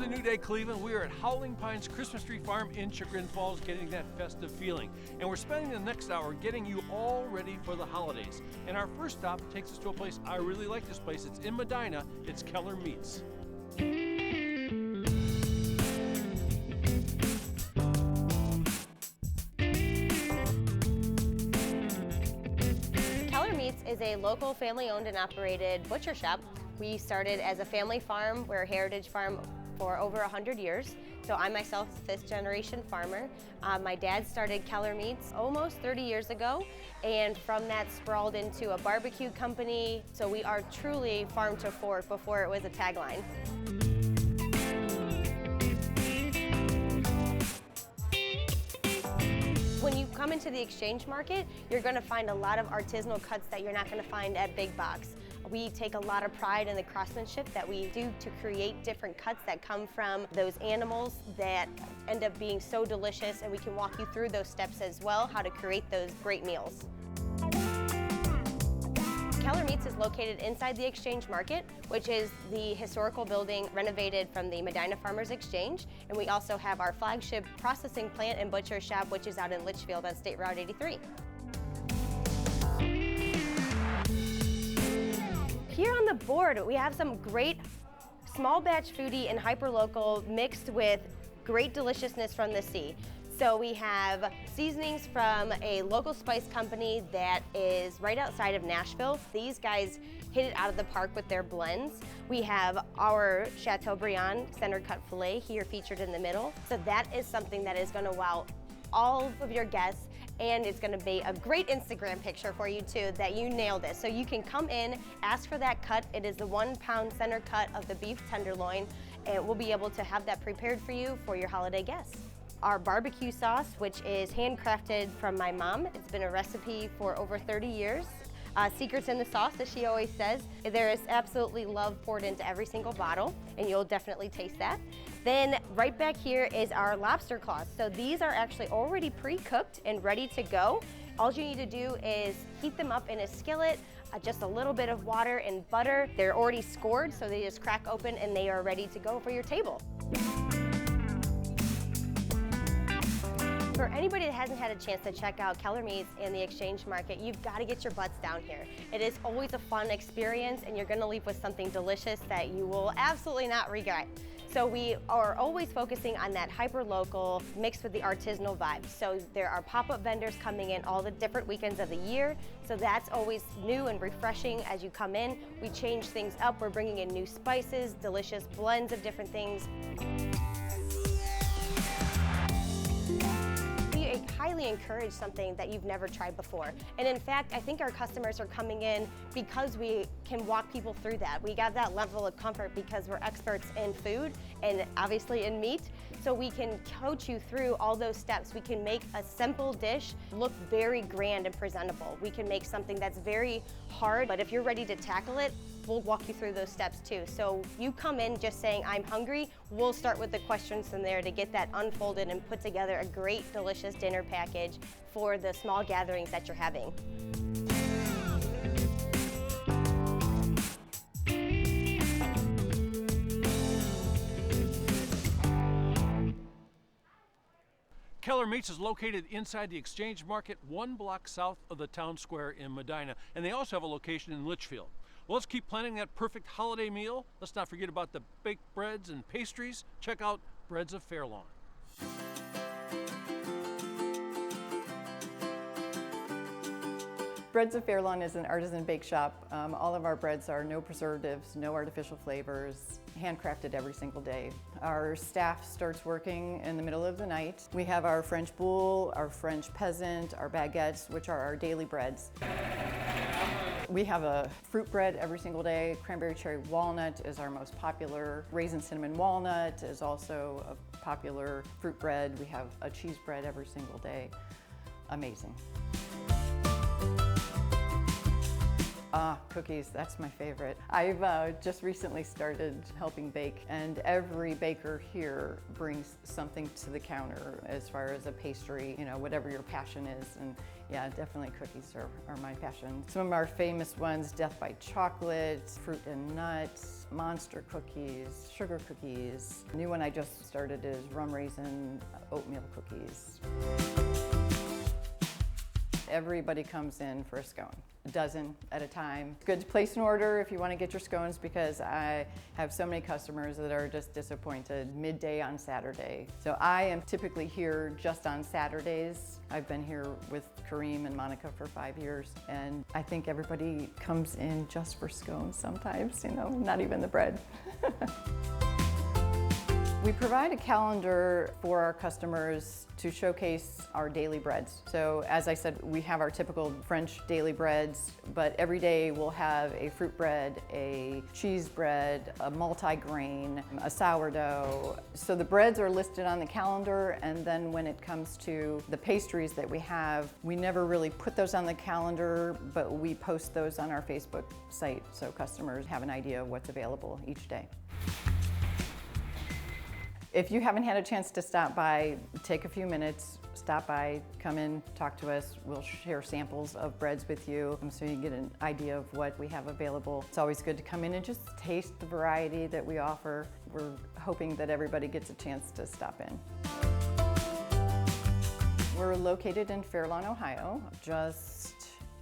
a new day, Cleveland. We are at Howling Pines Christmas Tree Farm in Chagrin Falls, getting that festive feeling. And we're spending the next hour getting you all ready for the holidays. And our first stop takes us to a place I really like. This place. It's in Medina. It's Keller Meats. Keller Meats is a local family-owned and operated butcher shop. We started as a family farm. We're a heritage farm for over 100 years. So I myself is a fifth-generation farmer. My dad started Keller Meats almost 30 years ago, and from that sprawled into a barbecue company. So we are truly farm to fork before it was a tagline. When you come into the exchange market, you're going to find a lot of artisanal cuts that you're not going to find at big box. We take a lot of pride in the craftsmanship that we do to create different cuts that come from those animals that end up being so delicious, and we can walk you through those steps as well, how to create those great meals. Keller Meats is located inside the Exchange Market, which is the historical building renovated from the Medina Farmers Exchange. And we also have our flagship processing plant and butcher shop, which is out in Litchfield on State Route 83. Here on the board, we have some great small batch foodie and hyperlocal mixed with great deliciousness from the sea. So we have seasonings from a local spice company that is right outside of Nashville. These guys hit it out of the park with their blends. We have our Chateaubriand center cut filet here featured in the middle. So that is something that is gonna wow all of your guests, and it's gonna be a great Instagram picture for you too, that you nailed it. So you can come in, ask for that cut. It is the 1 pound center cut of the beef tenderloin, and we'll be able to have that prepared for you for your holiday guests. Our barbecue sauce, which is handcrafted from my mom. It's been a recipe for over 30 years. Secrets in the sauce, as she always says. There is absolutely love poured into every single bottle, and you'll definitely taste that. Then right back here is our lobster claws. So these are actually already pre-cooked and ready to go. All you need to do is heat them up in a skillet, just a little bit of water and butter. They're already scored, so they just crack open and they are ready to go for your table. For anybody that hasn't had a chance to check out Keller Meats and the Exchange Market, you've got to get your butts down here. It is always a fun experience, and you're going to leave with something delicious that you will absolutely not regret. So we are always focusing on that hyper-local mixed with the artisanal vibe. So there are pop-up vendors coming in all the different weekends of the year. So that's always new and refreshing as you come in. We change things up. We're bringing in new spices, delicious blends of different things. I highly encourage something that you've never tried before. And in fact, I think our customers are coming in because we can walk people through that. We got that level of comfort because we're experts in food and obviously in meat. So we can coach you through all those steps. We can make a simple dish look very grand and presentable. We can make something that's very hard, but if you're ready to tackle it, we'll walk you through those steps too. So you come in just saying, I'm hungry, we'll start with the questions from there to get that unfolded and put together a great, delicious dinner package for the small gatherings that you're having. Keller Meats is located inside the Exchange Market, 1 block south of the town square in Medina, and they also have a location in Litchfield. Well, let's keep planning that perfect holiday meal. Let's not forget about the baked breads and pastries. Check out Breads of Fairlawn. Breads of Fairlawn is an artisan bake shop. All of our breads are no preservatives, no artificial flavors, handcrafted every single day. Our staff starts working in the middle of the night. We have our French boule, our French peasant, our baguettes, which are our daily breads. We have a fruit bread every single day. Cranberry cherry walnut is our most popular. Raisin cinnamon walnut is also a popular fruit bread. We have a cheese bread every single day. Amazing. Cookies, that's my favorite. I've just recently started helping bake, and every baker here brings something to the counter as far as a pastry, you know, whatever your passion is. And yeah, definitely cookies are my passion. Some of our famous ones, Death by Chocolate, Fruit and Nuts, Monster Cookies, Sugar Cookies. The new one I just started is Rum Raisin Oatmeal Cookies. Everybody comes in for a scone, a dozen at a time. Good to place an order if you want to get your scones, because I have so many customers that are just disappointed midday on Saturday. So I am typically here just on Saturdays. I've been here with Kareem and Monica for 5 years, and I think everybody comes in just for scones sometimes, you know, not even the bread. We provide a calendar for our customers to showcase our daily breads. So as I said, we have our typical French daily breads, but every day we'll have a fruit bread, a cheese bread, a multi-grain, a sourdough. So the breads are listed on the calendar, and then when it comes to the pastries that we have, we never really put those on the calendar, but we post those on our Facebook site so customers have an idea of what's available each day. If you haven't had a chance to stop by, take a few minutes, stop by, come in, talk to us. We'll share samples of breads with you so you get an idea of what we have available. It's always good to come in and just taste the variety that we offer. We're hoping that everybody gets a chance to stop in. We're located in Fairlawn, Ohio, just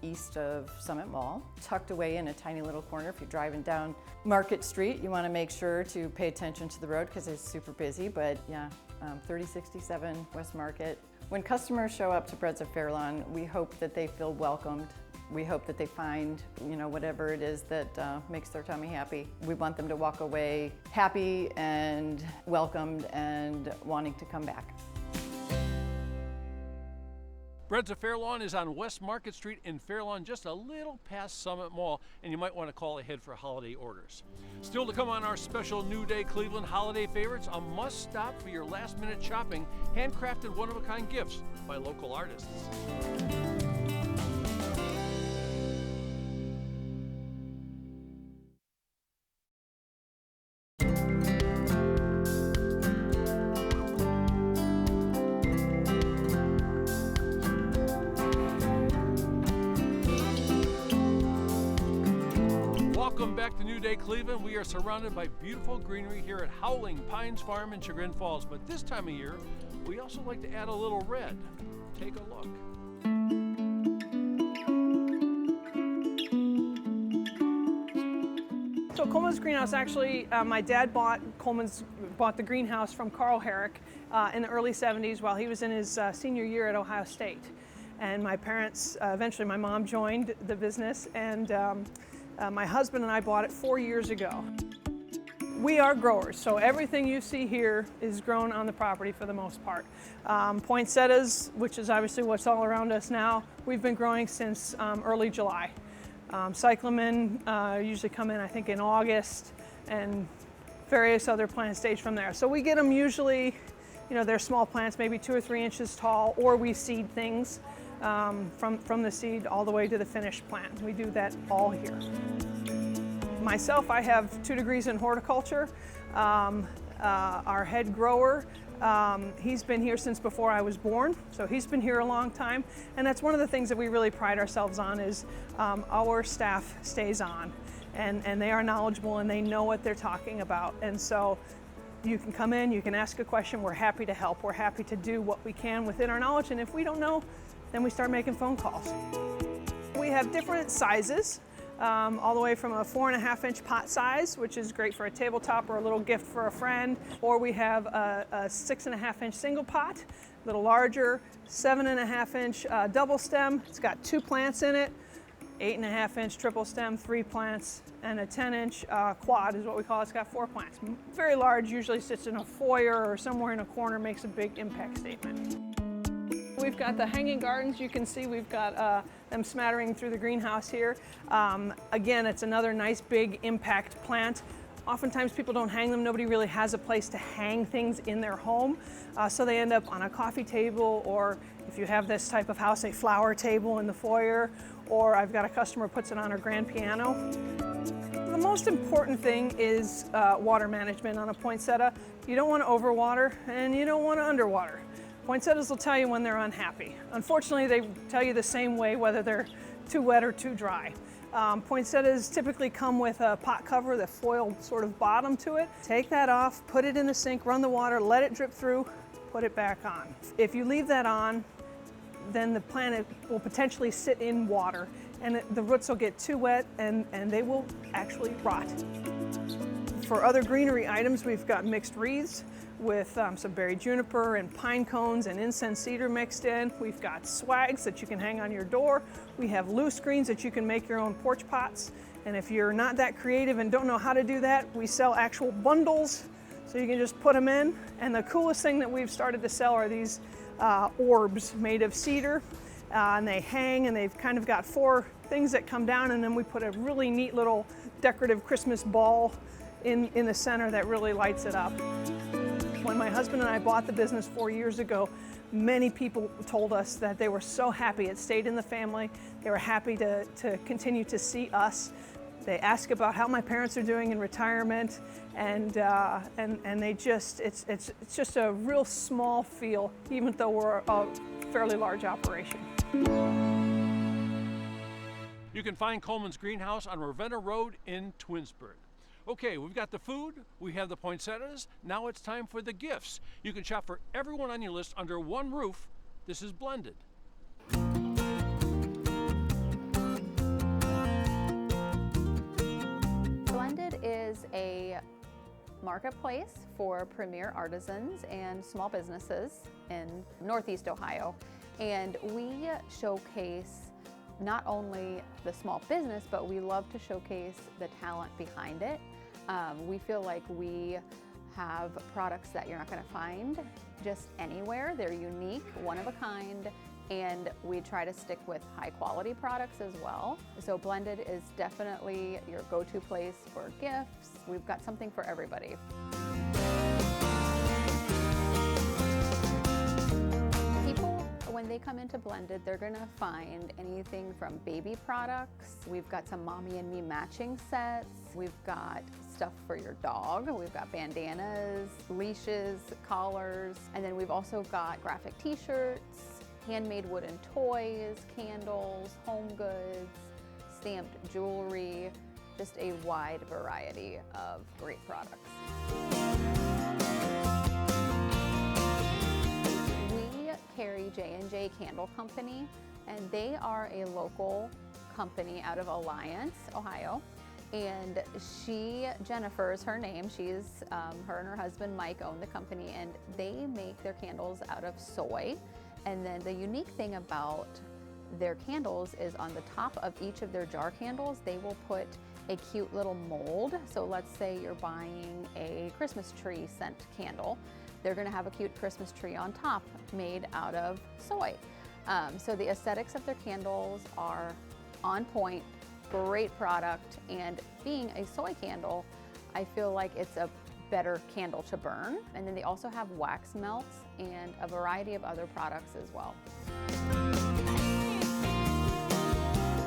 east of Summit Mall, tucked away in a tiny little corner. If you're driving down Market Street, you want to make sure to pay attention to the road because it's super busy, but yeah, 3067 West Market. When customers show up to Breads of Fairlawn, we hope that they feel welcomed. We hope that they find, you know, whatever it is that makes their tummy happy. We want them to walk away happy and welcomed and wanting to come back. Breads of Fairlawn is on West Market Street in Fairlawn, just a little past Summit Mall, and you might want to call ahead for holiday orders. Still to come on our special New Day Cleveland holiday favorites, a must-stop for your last-minute shopping, handcrafted one-of-a-kind gifts by local artists. Welcome back to New Day Cleveland. We are surrounded by beautiful greenery here at Howling Pines Farm in Chagrin Falls, but this time of year, we also like to add a little red. Take a look. So Coleman's greenhouse, actually, my dad bought the greenhouse from Carl Herrick in the early 70s while he was in his senior year at Ohio State. And my parents, eventually my mom joined the business, and my husband and I bought it 4 years ago. We are growers, so everything you see here is grown on the property for the most part. Poinsettias, which is obviously what's all around us now, we've been growing since early July. Cyclamen usually come in, I think, in August, and various other plants stage from there. So we get them usually, you know, they're small plants, maybe 2 or 3 inches tall, or we seed things from the seed all the way to the finished plant. We do that all here. Myself, I have 2 degrees in horticulture. Our head grower, he's been here since before I was born, so he's been here a long time. And that's one of the things that we really pride ourselves on is our staff stays on, and they are knowledgeable and they know what they're talking about. And so you can come in, you can ask a question, we're happy to help. We're happy to do what we can within our knowledge, and if we don't know, then we start making phone calls. We have different sizes. All the way from a 4.5-inch pot size, which is great for a tabletop or a little gift for a friend, or we have a 6.5-inch single pot, a little larger, 7.5-inch double stem. It's got 2 plants in it, 8.5-inch triple stem, 3 plants, and a 10-inch quad is what we call it. It's got 4 plants. Very large, usually sits in a foyer or somewhere in a corner, makes a big impact statement. We've got the hanging gardens. You can see we've got them smattering through the greenhouse here. Again, it's another nice big impact plant. Oftentimes people don't hang them. Nobody really has a place to hang things in their home. So they end up on a coffee table, or if you have this type of house, a flower table in the foyer, or I've got a customer who puts it on her grand piano. The most important thing is water management on a poinsettia. You don't want to overwater and you don't want to underwater. Poinsettias will tell you when they're unhappy. Unfortunately, they tell you the same way whether they're too wet or too dry. Poinsettias typically come with a pot cover, the foil sort of bottom to it. Take that off, put it in the sink, run the water, let it drip through, put it back on. If you leave that on, then the plant will potentially sit in water and the roots will get too wet and they will actually rot. For other greenery items, we've got mixed wreaths with some berry juniper and pine cones and incense cedar mixed in. We've got swags that you can hang on your door. We have loose greens that you can make your own porch pots. And if you're not that creative and don't know how to do that, we sell actual bundles so you can just put them in. And the coolest thing that we've started to sell are these orbs made of cedar. And they hang and they've kind of got 4 things that come down, and then we put a really neat little decorative Christmas ball in the center that really lights it up. When my husband and I bought the business 4 years ago, many people told us that they were so happy it stayed in the family. They were happy to continue to see us. They ask about how my parents are doing in retirement, and they just, it's just a real small feel, even though we're a fairly large operation. You can find Coleman's Greenhouse on Ravenna Road in Twinsburg. Okay, we've got the food, we have the poinsettias, now it's time for the gifts. You can shop for everyone on your list under one roof. This is Blended. Blended is a marketplace for premier artisans and small businesses in Northeast Ohio. And we showcase not only the small business, but we love to showcase the talent behind it. We feel like we have products that you're not going to find just anywhere. They're unique, one of a kind, and we try to stick with high quality products as well. So Blended is definitely your go-to place for gifts. We've got something for everybody. When they come into Blended, they're gonna find anything from baby products. We've got some Mommy and Me matching sets. We've got stuff for your dog. We've got bandanas, leashes, collars, and then we've also got graphic t-shirts, handmade wooden toys, candles, home goods, stamped jewelry, just a wide variety of great products. Carry J&J Candle Company, and they are a local company out of Alliance, Ohio. And Jennifer is her name, her and her husband Mike own the company, and they make their candles out of soy. And then the unique thing about their candles is on the top of each of their jar candles, they will put a cute little mold. So let's say you're buying a Christmas tree scent candle. They're going to have a cute Christmas tree on top made out of soy. So the aesthetics of their candles are on point, great product, and being a soy candle, I feel like it's a better candle to burn. And then they also have wax melts and a variety of other products as well.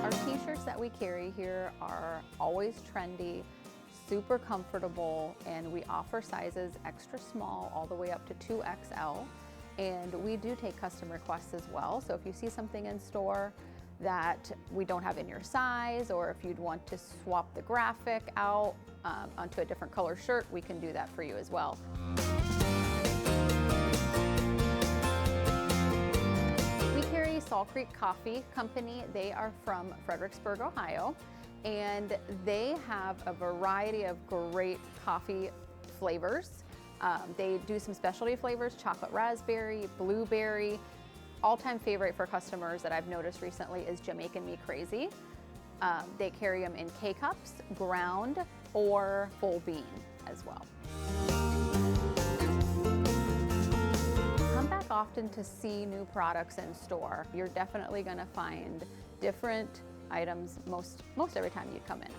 Our t-shirts that we carry here are always trendy, super comfortable, and we offer sizes extra small all the way up to 2XL. And we do take custom requests as well. So if you see something in store that we don't have in your size, or if you'd want to swap the graphic out onto a different color shirt, we can do that for you as well. We carry Salt Creek Coffee Company. They are from Fredericksburg, Ohio. And they have a variety of great coffee flavors. They do some specialty flavors, chocolate raspberry, blueberry. All-time favorite for customers that I've noticed recently is Jamaican Me Crazy. They carry them in K-cups, ground, or full bean as well. Come back often to see new products in store. You're definitely gonna find different items most every time you come in.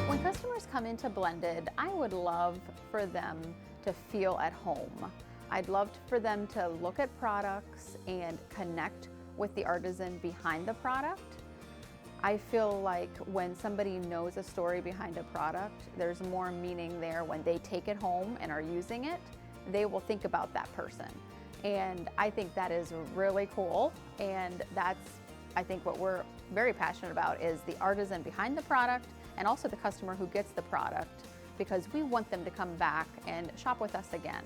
When customers come into Blended, I would love for them to feel at home. I'd love for them to look at products and connect with the artisan behind the product. I feel like when somebody knows a story behind a product, there's more meaning there. When they take it home and are using it, they will think about that person. And I think that is really cool. And that's, I think, what we're very passionate about is the artisan behind the product and also the customer who gets the product, because we want them to come back and shop with us again.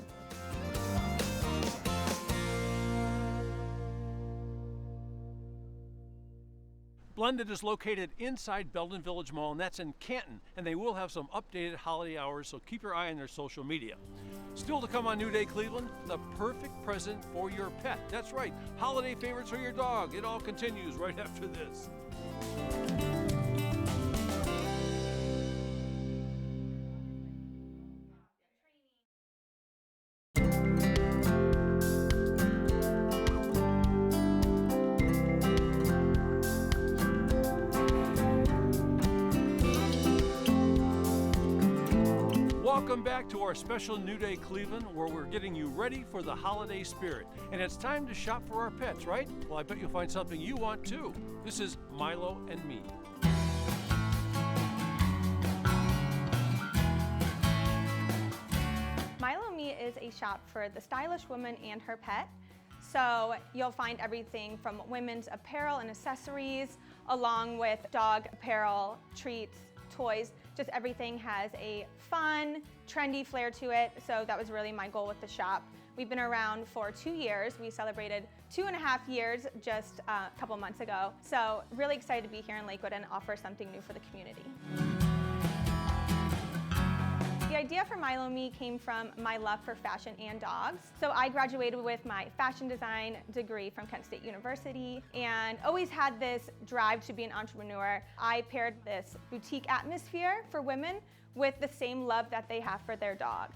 Blended is located inside Belden Village Mall, and that's in Canton, and they will have some updated holiday hours, so keep your eye on their social media. Still to come on New Day Cleveland, the perfect present for your pet. That's right, holiday favorites for your dog. It all continues right after this. Welcome back to our special New Day Cleveland, where we're getting you ready for the holiday spirit. And it's time to shop for our pets, right? Well, I bet you'll find something you want too. This is Milo and Me. Milo and Me is a shop for the stylish woman and her pet. So you'll find everything from women's apparel and accessories, along with dog apparel, treats, toys. Just everything has a fun, trendy flair to it. So that was really my goal with the shop. We've been around for 2 years. We celebrated 2.5 years just a couple months ago. So really excited to be here in Lakewood and offer something new for the community. The idea for Milo and Me came from my love for fashion and dogs. So I graduated with my fashion design degree from Kent State University and always had this drive to be an entrepreneur. I paired this boutique atmosphere for women with the same love that they have for their dog.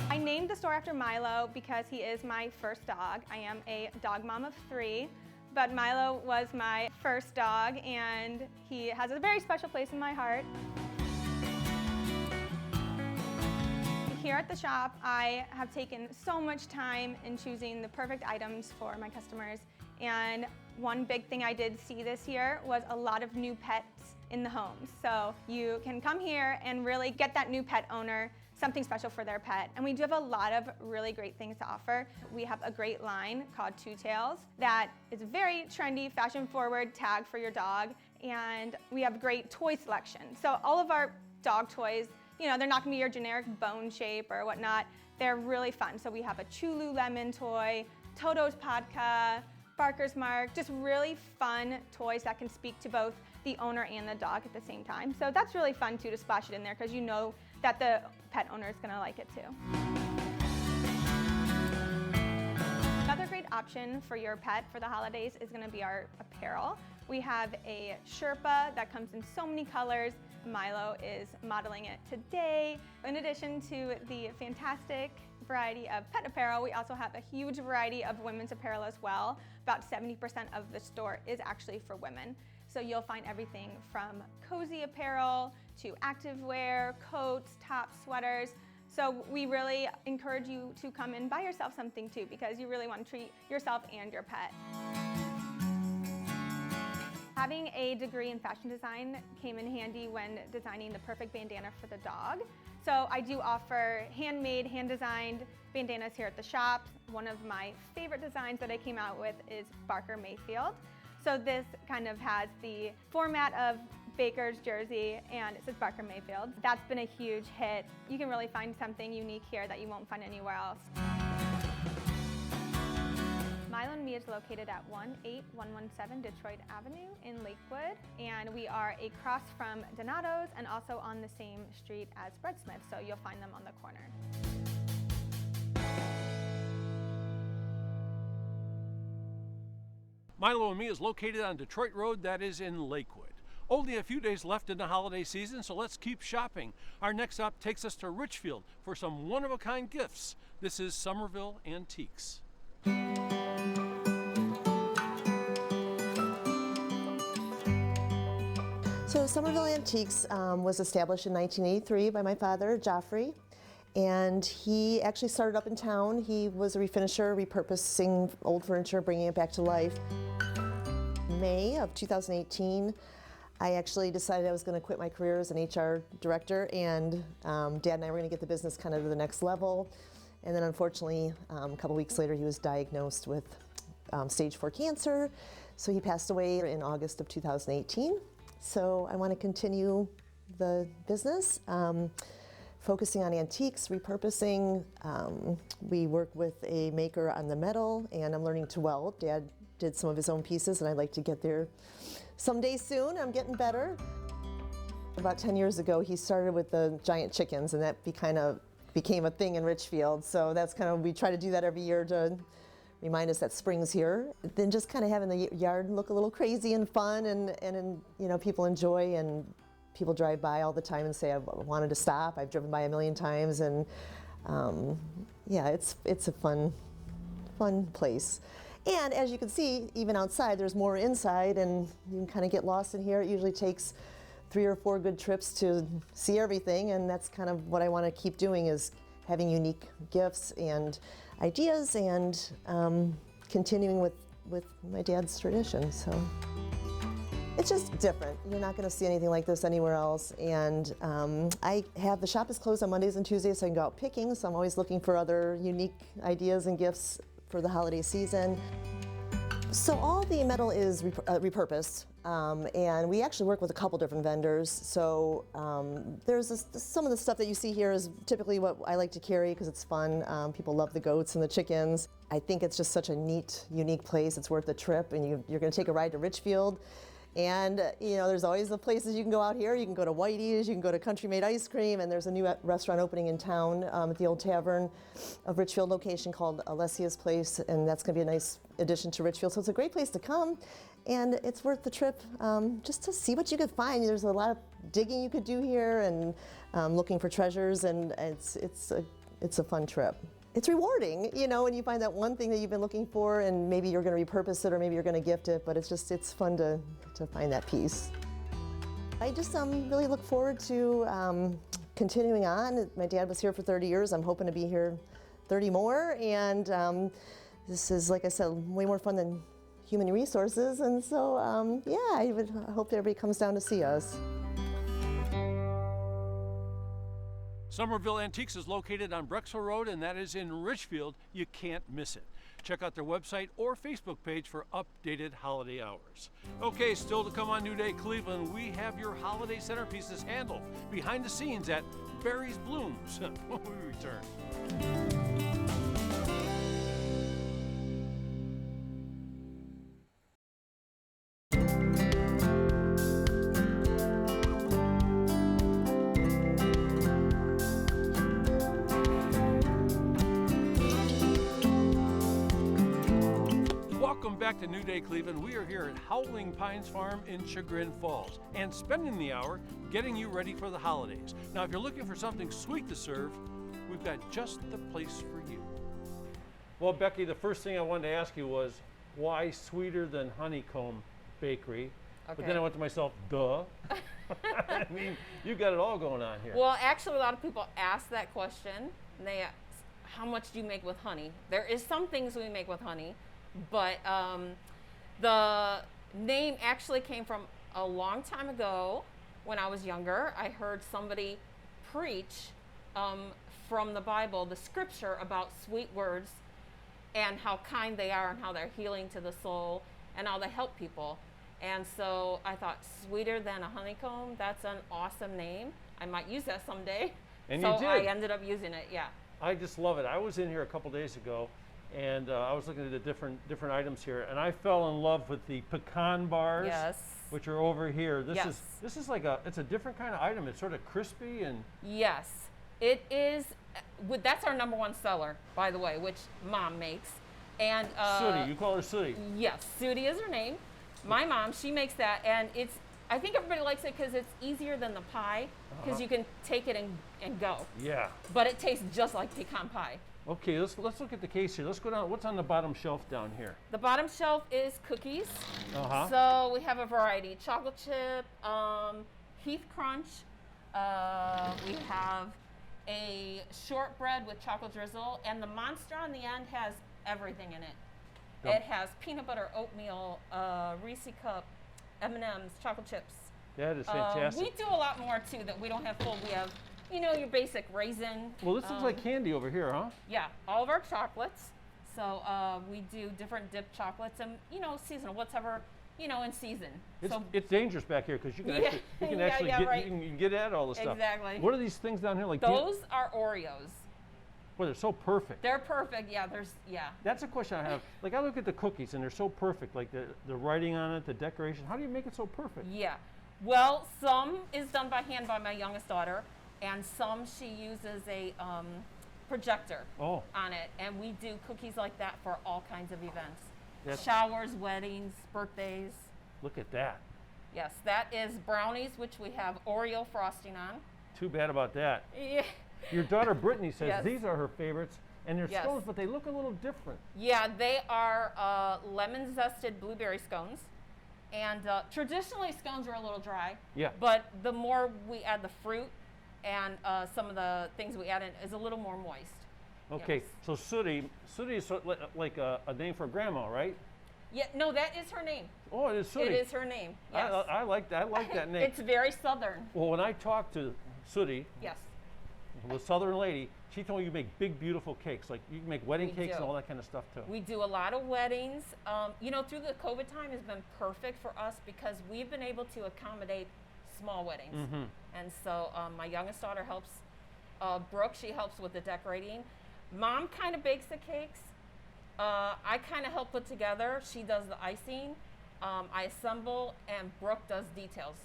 I named the store after Milo because he is my first dog. I am a dog mom of 3. But Milo was my first dog and he has a very special place in my heart. Here at the shop, I have taken so much time in choosing the perfect items for my customers. And one big thing I did see this year was a lot of new pets in the homes. So you can come here and really get that new pet owner something special for their pet. And we do have a lot of really great things to offer. We have a great line called Two Tails that is very trendy, fashion forward tag for your dog. And we have great toy selection. So all of our dog toys, you know, they're not gonna be your generic bone shape or whatnot. They're really fun. So we have a Chululemon toy, Toto's Podka, Barker's Mark, just really fun toys that can speak to both the owner and the dog at the same time. So that's really fun too, to splash it in there because you know that the pet owner is gonna like it too. Another great option for your pet for the holidays is gonna be our apparel. We have a Sherpa that comes in so many colors. Milo is modeling it today. In addition to the fantastic variety of pet apparel, we also have a huge variety of women's apparel as well. About 70% of the store is actually for women. So you'll find everything from cozy apparel to activewear, coats, tops, sweaters. So we really encourage you to come and buy yourself something too, because you really want to treat yourself and your pet. Having a degree in fashion design came in handy when designing the perfect bandana for the dog. So I do offer handmade, hand-designed bandanas here at the shop. One of my favorite designs that I came out with is Barker Mayfield. So this kind of has the format of Baker's jersey and it says Barker Mayfield. That's been a huge hit. You can really find something unique here that you won't find anywhere else. Milo and Me is located at 18117 Detroit Avenue in Lakewood, and we are across from Donato's and also on the same street as Breadsmith, so you'll find them on the corner. Milo and Me is located on Detroit Road, that is in Lakewood. Only a few days left in the holiday season, so let's keep shopping. Our next stop takes us to Richfield for some one-of-a-kind gifts. This is Somerville Antiques. So Somerville Antiques was established in 1983 by my father, Joffrey, And he actually started up in town. He was a refinisher, repurposing old furniture, bringing it back to life. May of 2018, I actually decided I was going to quit my career as an HR director, and Dad and I were going to get the business kind of to the next level. And then unfortunately, a couple weeks later, he was diagnosed with stage 4 cancer. So he passed away in August of 2018. So I want to continue the business, focusing on antiques, repurposing. We work with a maker on the metal, and I'm learning to weld. Dad did some of his own pieces, and I'd like to get there someday soon. I'm getting better. About 10 years ago, he started with the giant chickens, and that became a thing in Richfield. So that's kind of, we try to do that every year to remind us that spring's here. Then just kind of having the yard look a little crazy and fun, and you know, people enjoy, and people drive by all the time and say, I wanted to stop. I've driven by a million times, and yeah, it's a fun place. And as you can see, even outside, there's more inside, and you can kind of get lost in here. It usually takes 3 or 4 good trips to see everything, and that's kind of what I want to keep doing, is having unique gifts and ideas, and continuing with my dad's tradition. So it's just different. You're not going to see anything like this anywhere else. And the shop is closed on Mondays and Tuesdays, so I can go out picking. So I'm always looking for other unique ideas and gifts for the holiday season. So all the metal is repurposed, and we actually work with a couple different vendors. So there's some of the stuff that you see here is typically what I like to carry because it's fun. People love the goats and the chickens. I think it's just such a neat, unique place. It's worth the trip, and you're going to take a ride to Richfield. And you know, there's always the places you can go out here. You can go to Whitey's, you can go to Country Made Ice Cream, and there's a new restaurant opening in town at the old tavern of Richfield location called Alessia's Place, and that's going to be a nice addition to Richfield. So it's a great place to come, and it's worth the trip just to see what you could find. There's a lot of digging you could do here, and looking for treasures, and it's a fun trip. It's rewarding, you know, when you find that one thing that you've been looking for, and maybe you're going to repurpose it or maybe you're going to gift it, but it's fun to find that piece. I just really look forward to continuing on. My dad was here for 30 years. I'm hoping to be here 30 more, and this is, like I said, way more fun than human resources, and so yeah, I hope everybody comes down to see us. Somerville Antiques is located on Brexville Road, and that is in Richfield. You can't miss it. Check out their website or Facebook page for updated holiday hours. Okay, still to come on New Day Cleveland, we have your holiday centerpieces handled behind the scenes at Barry's Blooms when we return. Welcome back to New Day Cleveland. We are here at Howling Pines Farm in Chagrin Falls and spending the hour getting you ready for the holidays. Now, if you're looking for something sweet to serve, we've got just the place for you. Well, Becky, the first thing I wanted to ask you was why sweeter than Honeycomb Bakery? Okay. But then I went to myself, duh. I mean, you got it all going on here. Well, actually, a lot of people ask that question. They ask, how much do you make with honey? There is some things we make with honey. But the name actually came from a long time ago when I was younger. I heard somebody preach from the Bible, the scripture about sweet words and how kind they are and how they're healing to the soul and how they help people. And so I thought, sweeter than a honeycomb, that's an awesome name. I might use that someday. And so you did. I ended up using it, yeah. I just love it. I was in here a couple days ago, and I was looking at the different items here, and I fell in love with the pecan bars, yes, which are over here. This is like it's a different kind of item. It's sort of crispy and yes, it is. That's our #1 seller, by the way, which Mom makes. And Sooty, you call her Sooty. Yes, Sooty is her name. My mom, she makes that, and I think everybody likes it because it's easier than the pie, because you can take it and go. Yeah. But it tastes just like pecan pie. Okay, let's look at the case here. Let's go down. What's on the bottom shelf down here? The bottom shelf is cookies. So we have a variety: chocolate chip, Heath Crunch. We have a shortbread with chocolate drizzle, and the monster on the end has everything in it. Yep. It has peanut butter, oatmeal, Reese cup, M&Ms, chocolate chips. That is fantastic. We do a lot more too that we don't have full. We have, you know, your basic raisin. Well, this looks like candy over here, huh? Yeah, all of our chocolates. So we do different dipped chocolates and, you know, seasonal, whatever, you know, in season. It's dangerous back here because you can Yeah, actually, yeah, get, right. you can get at all this stuff. Exactly. What are these things down here like? Those are Oreos. Well, they're so perfect. They're perfect. Yeah, yeah. That's a question I have. Like, I look at the cookies and they're so perfect. Like the writing on it, the decoration. How do you make it so perfect? Yeah. Well, some is done by hand by my youngest daughter, and some she uses a projector on it, and we do cookies like that for all kinds of events. Showers, weddings, birthdays. Look at that. Yes, that is brownies, which we have Oreo frosting on. Too bad about that. Yeah. Your daughter Brittany says Yes. these are her favorites, and they're Yes. scones, but they look a little different. Yeah, they are lemon zested blueberry scones. And traditionally scones are a little dry. Yeah. But the more we add the fruit and some of the things we add in is a little more moist. Okay, Yes. so Sooty is like a name for grandma, right? Yeah, no, that is her name. Oh, it is Sooty. It is her name. Yes. I like that. I like that name. It's very southern. Well, when I talked to Sooty, Yes. the southern lady, she told me you make big, beautiful cakes. Like you can make wedding We cakes and do. all that kind of stuff too. We do a lot of weddings. You know, through the COVID time has been perfect for us because we've been able to accommodate small weddings. Mm-hmm. And so my youngest daughter helps, Brooke, she helps with the decorating. Mom kind of bakes the cakes. I kind of help put together. She does the icing. I assemble, and Brooke does details.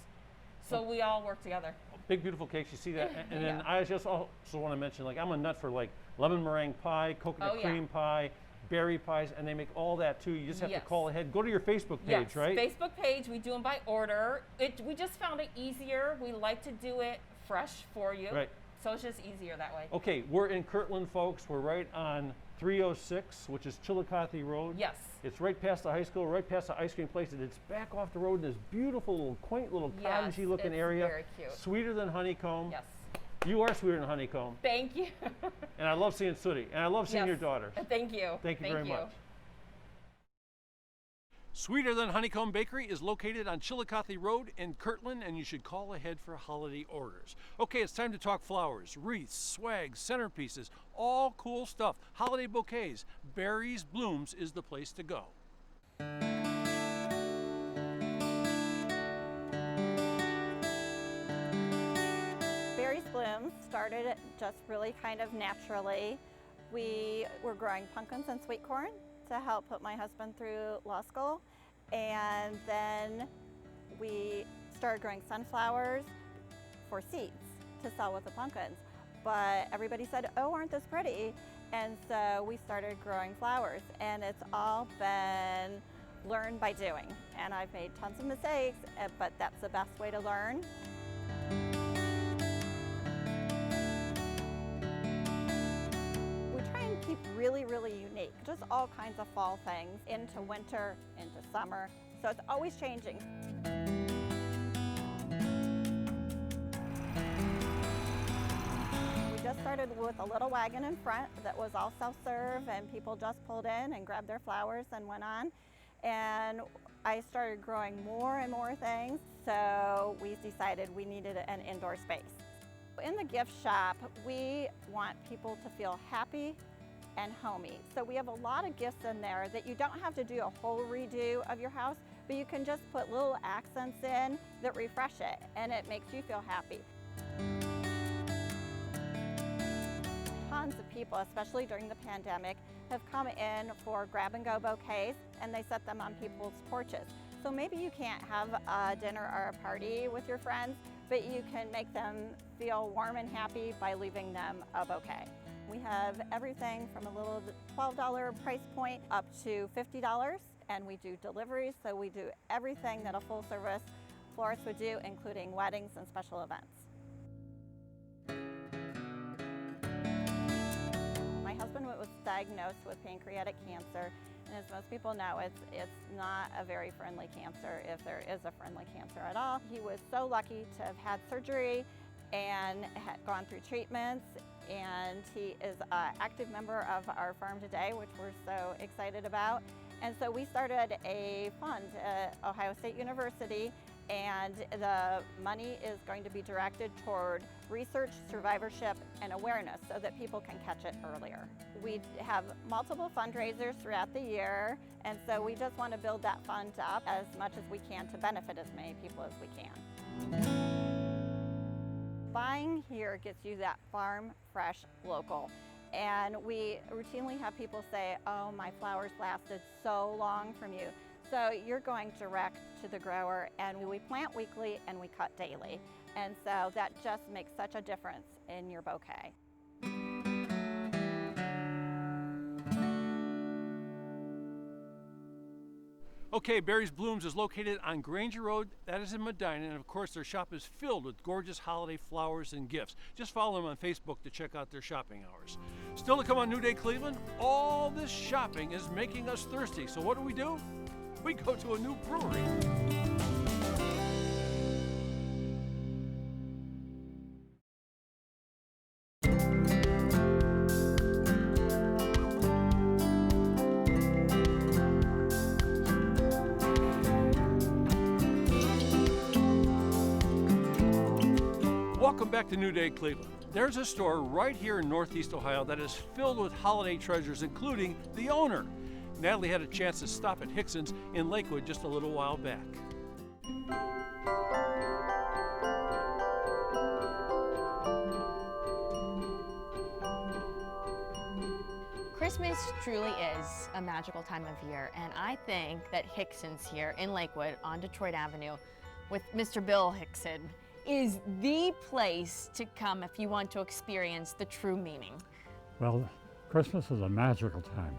So we all work together. Big, beautiful cakes. You see that? And then Yeah. I just also want to mention, like, I'm a nut for like lemon meringue pie, coconut Oh, yeah. cream pie, berry pies, and they make all that too. You just have to Yes. call ahead. Go to your Facebook page, Yes, right? Facebook page. We do them by order. We just found it easier. We like to do it fresh for you. Right. So it's just easier that way. Okay, we're in Kirtland, folks. We're right on 306, which is Chillicothe Road. Yes. It's right past the high school, right past the ice cream place, and it's back off the road in this beautiful, little, quaint little Yes, cottagey looking it's area. very cute. Sweeter than honeycomb. Yes. You are sweeter than honeycomb. Thank you. And I love seeing Sooty. And I love seeing Yes. your daughter. Thank you. Thank you very much. Sweeter Than Honeycomb Bakery is located on Chillicothe Road in Kirtland, and you should call ahead for holiday orders. Okay, it's time to talk flowers, wreaths, swags, centerpieces, all cool stuff. Holiday bouquets, Berries Blooms is the place to go. Berries Blooms started just really kind of naturally. We were growing pumpkins and sweet corn to help put my husband through law school, and then we started growing sunflowers for seeds to sell with the pumpkins. But everybody said, "Oh, aren't this pretty?" And so we started growing flowers, and it's all been learned by doing. And I've made tons of mistakes, but that's the best way to learn. We try and keep really, really unique, just all kinds of fall things into winter, into summer. So it's always changing. We just started with a little wagon in front that was all self-serve, and people just pulled in and grabbed their flowers and went on. And I started growing more and more things, so we decided we needed an indoor space. In the gift shop, we want people to feel happy and homey. So we have a lot of gifts in there that you don't have to do a whole redo of your house, but you can just put little accents in that refresh it, and it makes you feel happy. Tons of people, especially during the pandemic, have come in for grab-and-go bouquets, and they set them on people's porches. So maybe you can't have a dinner or a party with your friends, but you can make them feel warm and happy by leaving them a bouquet. We have everything from a little $12 price point up to $50, and we do deliveries, so we do everything that a full-service florist would do, including weddings and special events. My husband was diagnosed with pancreatic cancer, and as most people know, it's not a very friendly cancer, if there is a friendly cancer at all. He was so lucky to have had surgery and had gone through treatments, and he is an active member of our farm today, which we're so excited about. And so we started a fund at Ohio State University, and the money is going to be directed toward research, survivorship, and awareness so that people can catch it earlier. We have multiple fundraisers throughout the year, and so we just want to build that fund up as much as we can to benefit as many people as we can. Buying here gets you that farm fresh local. And we routinely have people say, oh, my flowers lasted so long from you. So you're going direct to the grower, and we plant weekly and we cut daily. And so that just makes such a difference in your bouquet. Okay, Barry's Blooms is located on Granger Road, that is in Medina, and of course their shop is filled with gorgeous holiday flowers and gifts. Just follow them on Facebook to check out their shopping hours. Still to come on New Day Cleveland, all this shopping is making us thirsty, so what do? We go to a new brewery. Welcome back to New Day Cleveland. There's a store right here in Northeast Ohio that is filled with holiday treasures, including the owner. Natalie had a chance to stop at Hixson's in Lakewood just a little while back. Christmas truly is a magical time of year, and I think that Hixson's here in Lakewood on Detroit Avenue with Mr. Bill Hixson is the place to come if you want to experience the true meaning. Well, Christmas is a magical time.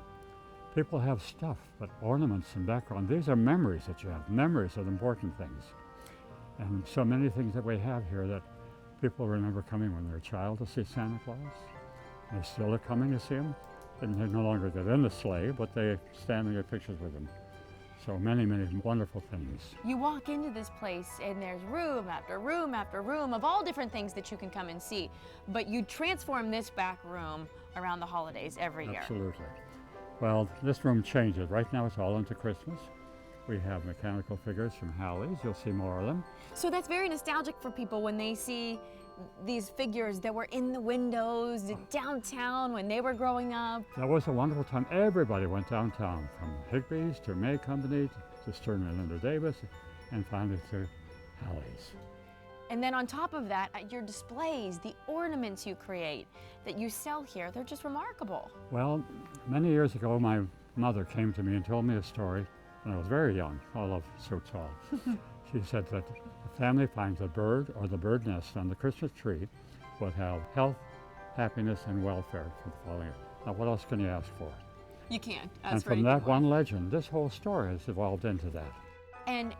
People have stuff, but ornaments and background, these are memories that you have, memories of important things. And so many things that we have here that people remember coming when they're a child to see Santa Claus. They still are coming to see him, and they no longer get in the sleigh, but they stand and get pictures with him. So many, many wonderful things. You walk into this place and there's room after room after room of all different things that you can come and see, but you transform this back room around the holidays every year. Absolutely. Well, this room changes. Right now it's all into Christmas. We have mechanical figures from Halley's. You'll see more of them. So that's very nostalgic for people when they see these figures that were in the windows downtown when they were growing up. That was a wonderful time. Everybody went downtown, from Higbee's to May Company to Stern and Linder Davis, and finally to Halley's. And then on top of that, your displays, the ornaments you create that you sell here, they're just remarkable. Well, many years ago, my mother came to me and told me a story when I was very young, all of so tall. She said that the family finds a bird or the bird nest on the Christmas tree would have health, happiness, and welfare for the following year. Now, what else can you ask for? You can't. And from that one legend, this whole story has evolved into that. And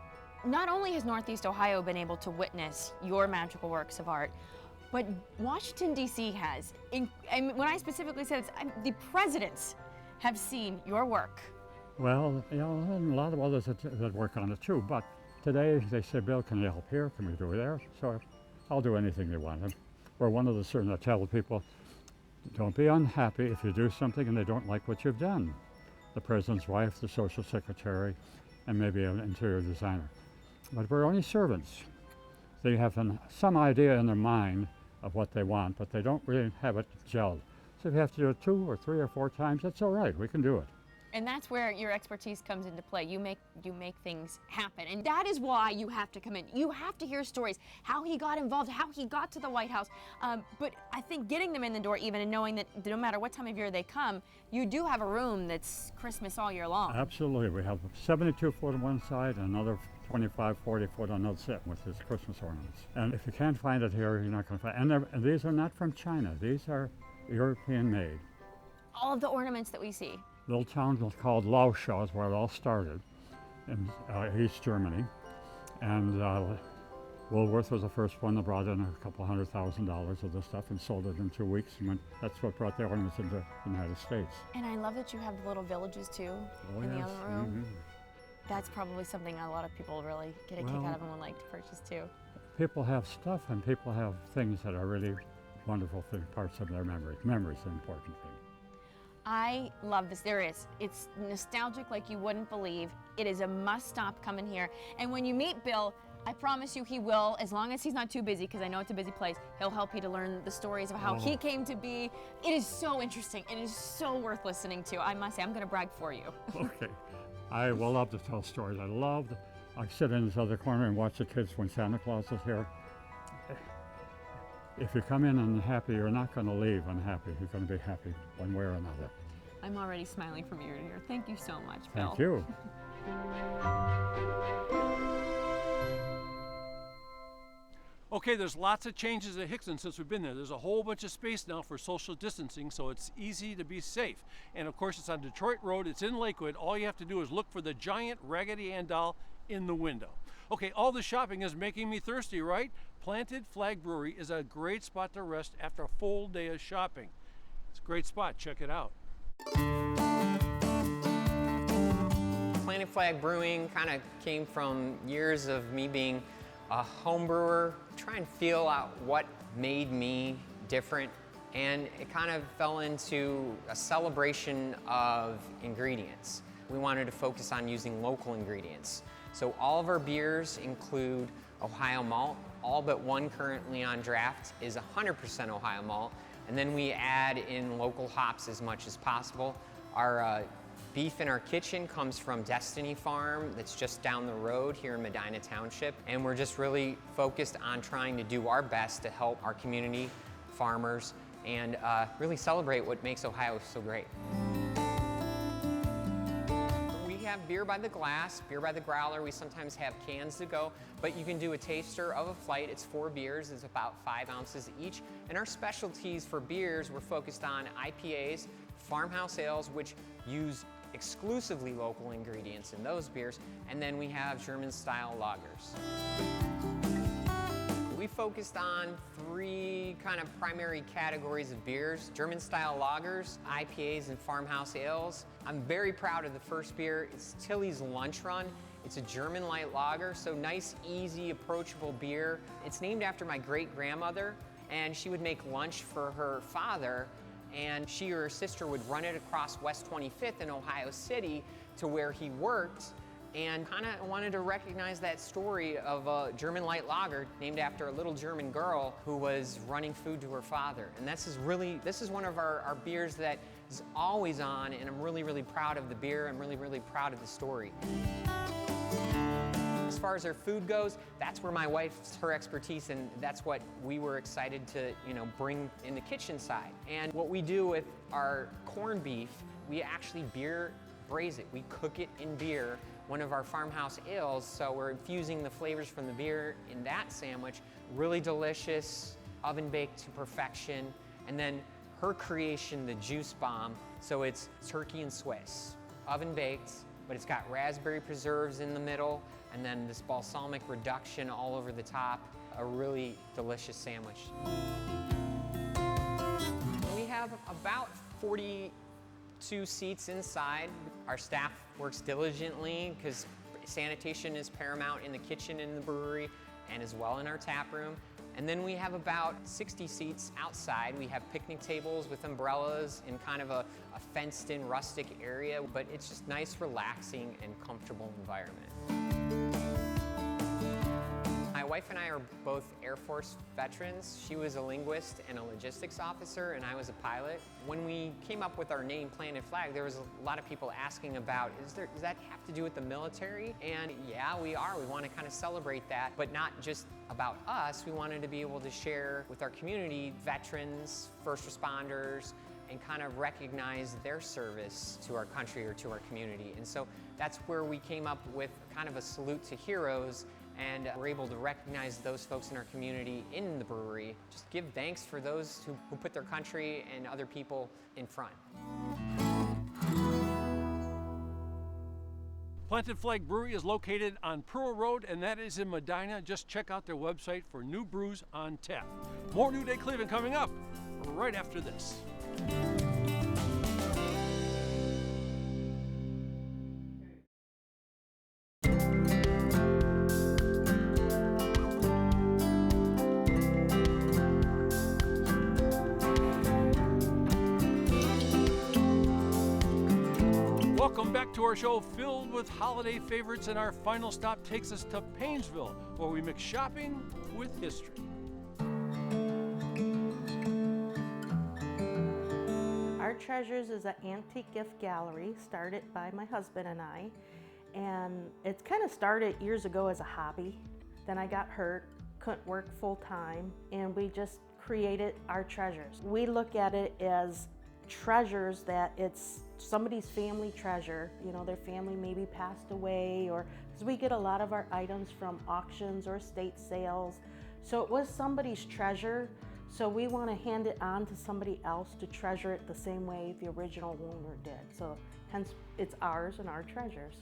not only has Northeast Ohio been able to witness your magical works of art, but Washington, D.C. has. And when I specifically said this, the presidents have seen your work. Well, you know, and a lot of others that work on it too, but today they say, Bill, can you help here? Can we do it there? So I'll do anything they want. We're one of the certain that tell people, don't be unhappy if you do something and they don't like what you've done. The president's wife, the social secretary, and maybe an interior designer. But we're only servants. They have some idea in their mind of what they want, but they don't really have it gelled. So if you have to do it 2 or 3 or 4 times, that's all right, we can do it. And that's where your expertise comes into play. You make things happen. And that is why you have to come in. You have to hear stories, how he got involved, how he got to the White House. But I think getting them in the door even and knowing that no matter what time of year they come, you do have a room that's Christmas all year long. Absolutely. We have 72 foot on one side and another 25, 40 foot on another set with his Christmas ornaments. And if you can't find it here, you're not going to find it. And these are not from China. These are European made. All of the ornaments that we see. Little town called Lauscha is where it all started in East Germany. And Woolworth was the first one that brought in a couple $100,000 of this stuff and sold it in 2 weeks. And that's what brought the ornaments into the United States. And I love that you have the little villages too in the other room. Mm-hmm. That's probably something a lot of people really get a kick out of and would like to purchase too. People have stuff and people have things that are really wonderful thing, parts of their memory. Memory's an important thing. I love this. It's nostalgic like you wouldn't believe. It is a must stop coming here. And when you meet Bill, I promise you he will, as long as he's not too busy, because I know it's a busy place, he'll help you to learn the stories of how he came to be. It is so interesting. It is so worth listening to. I must say, I'm going to brag for you. Okay. I will love to tell stories. I sit in this other corner and watch the kids when Santa Claus is here. If you come in unhappy, you're not going to leave unhappy. You're going to be happy one way or another. I'm already smiling from ear to ear. Thank you so much, Bill. Thank you. Okay, there's lots of changes at Hixson since we've been there. There's a whole bunch of space now for social distancing, so it's easy to be safe. And of course, it's on Detroit Road, it's in Lakewood. All you have to do is look for the giant Raggedy Ann doll in the window. Okay, all the shopping is making me thirsty, right? Planted Flag Brewery is a great spot to rest after a full day of shopping. It's a great spot, check it out. Planted Flag Brewing kind of came from years of me being a home brewer, trying to feel out what made me different, and it kind of fell into a celebration of ingredients. We wanted to focus on using local ingredients. So all of our beers include Ohio malt. All but one currently on draft is 100% Ohio malt, and then we add in local hops as much as possible. Our beef in our kitchen comes from Destiny Farm that's just down the road here in Medina Township, and we're just really focused on trying to do our best to help our community, farmers, and really celebrate what makes Ohio so great. We have beer by the glass, beer by the growler. We sometimes have cans to go, but you can do a taster of a flight. It's 4 beers, it's about 5 ounces each. And our specialties for beers, we're focused on IPAs, farmhouse ales, which use exclusively local ingredients in those beers, and then we have German-style lagers. We focused on 3 kind of primary categories of beers: German-style lagers, IPAs, and farmhouse ales. I'm very proud of the first beer. It's Tilly's Lunch Run. It's a German light lager, so nice, easy, approachable beer. It's named after my great-grandmother, and she would make lunch for her father, and she or her sister would run it across West 25th in Ohio City to where he worked, and kind of wanted to recognize that story of a German light lager named after a little German girl who was running food to her father. And this is one of our beers that is always on, and I'm really, really proud of the beer. I'm really, really proud of the story. As far as our food goes, that's where my wife's her expertise, and that's what we were excited to, bring in the kitchen side. And what we do with our corned beef, we actually beer braise it. We cook it in beer, one of our farmhouse ales, so we're infusing the flavors from the beer in that sandwich. Really delicious, oven baked to perfection. And then her creation, the juice bomb, so it's turkey and Swiss, oven baked, but it's got raspberry preserves in the middle, and then this balsamic reduction all over the top. A really delicious sandwich. We have about 42 seats inside. Our staff works diligently because sanitation is paramount in the kitchen in the brewery and as well in our tap room. And then we have about 60 seats outside. We have picnic tables with umbrellas in kind of a fenced-in rustic area, but it's just nice, relaxing, and comfortable environment. My wife and I are both Air Force veterans. She was a linguist and a logistics officer, and I was a pilot. When we came up with our name, Planted Flag, there was a lot of people asking about, does that have to do with the military? And yeah, we are. We want to kind of celebrate that, but not just about us. We wanted to be able to share with our community, veterans, first responders, and kind of recognize their service to our country or to our community. And so that's where we came up with kind of a salute to heroes, and we're able to recognize those folks in our community in the brewery. Just give thanks for those who put their country and other people in front. Planted Flag Brewery is located on Pearl Road, and that is in Medina. Just check out their website for new brews on tap. More New Day Cleveland coming up right after this. Welcome back to our show filled with holiday favorites, and our final stop takes us to Painesville, where we mix shopping with history. Our Treasures is an antique gift gallery started by my husband and I, and it kind of started years ago as a hobby. Then I got hurt, couldn't work full time, and we just created Our Treasures. We look at it as treasures that it's somebody's family treasure, you know, their family maybe passed away, or because we get a lot of our items from auctions or estate sales. So it was somebody's treasure, so we want to hand it on to somebody else to treasure it the same way the original owner did. So hence it's ours and our treasures.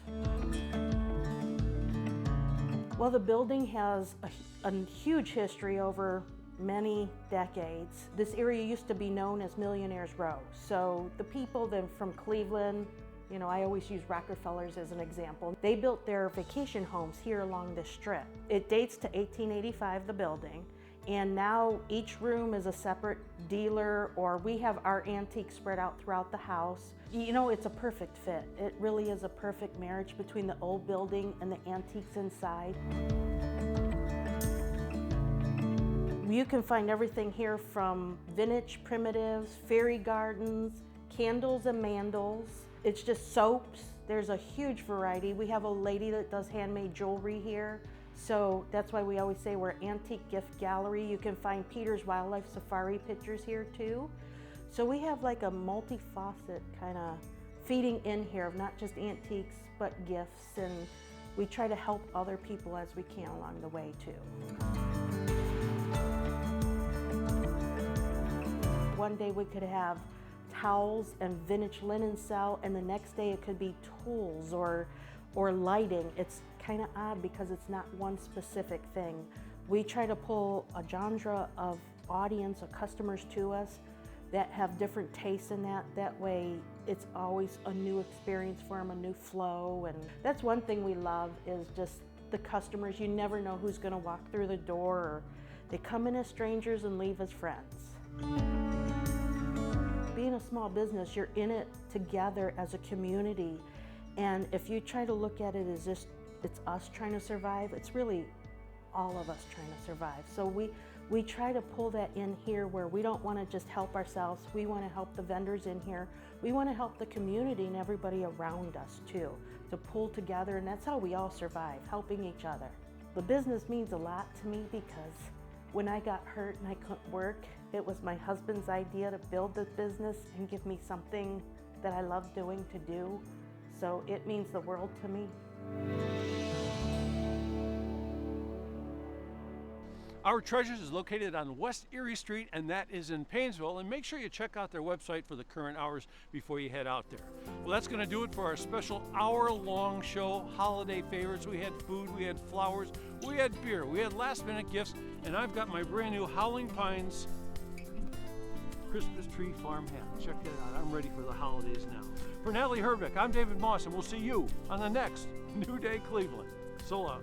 Well, the building has a huge history over many decades. This area used to be known as Millionaires Row. So the people then from Cleveland, you know, I always use Rockefellers as an example. They built their vacation homes here along this strip. It dates to 1885, the building, and now each room is a separate dealer, or we have our antiques spread out throughout the house. You know, it's a perfect fit. It really is a perfect marriage between the old building and the antiques inside. You can find everything here from vintage primitives, fairy gardens, candles and mandals. It's just soaps. There's a huge variety. We have a lady that does handmade jewelry here. So that's why we always say we're an antique gift gallery. You can find Peter's Wildlife Safari pictures here too. So we have like a multi-faucet kind of feeding in here of not just antiques, but gifts. And we try to help other people as we can along the way too. One day we could have towels and vintage linen sell, and the next day it could be tools or lighting. It's kind of odd because it's not one specific thing. We try to pull a genre of audience or customers to us that have different tastes in that. That way it's always a new experience for them, a new flow. And that's one thing we love is just the customers. You never know who's going to walk through the door, or they come in as strangers and leave as friends. Being a small business, you're in it together as a community. And if you try to look at it as just, it's us trying to survive, it's really all of us trying to survive. So we try to pull that in here where we don't want to just help ourselves. We want to help the vendors in here. We want to help the community and everybody around us too, to pull together, and that's how we all survive, helping each other. The business means a lot to me because when I got hurt and I couldn't work, it was my husband's idea to build this business and give me something that I love doing to do. So it means the world to me. Our Treasures is located on West Erie Street, and that is in Painesville. And make sure you check out their website for the current hours before you head out there. Well, that's going to do it for our special hour-long show, Holiday Favorites. We had food, we had flowers, we had beer, we had last-minute gifts, and I've got my brand new Howling Pines Christmas tree farm hat. Check that out. I'm ready for the holidays now. For Natalie Herbeck, I'm David Moss, and we'll see you on the next New Day Cleveland. So long.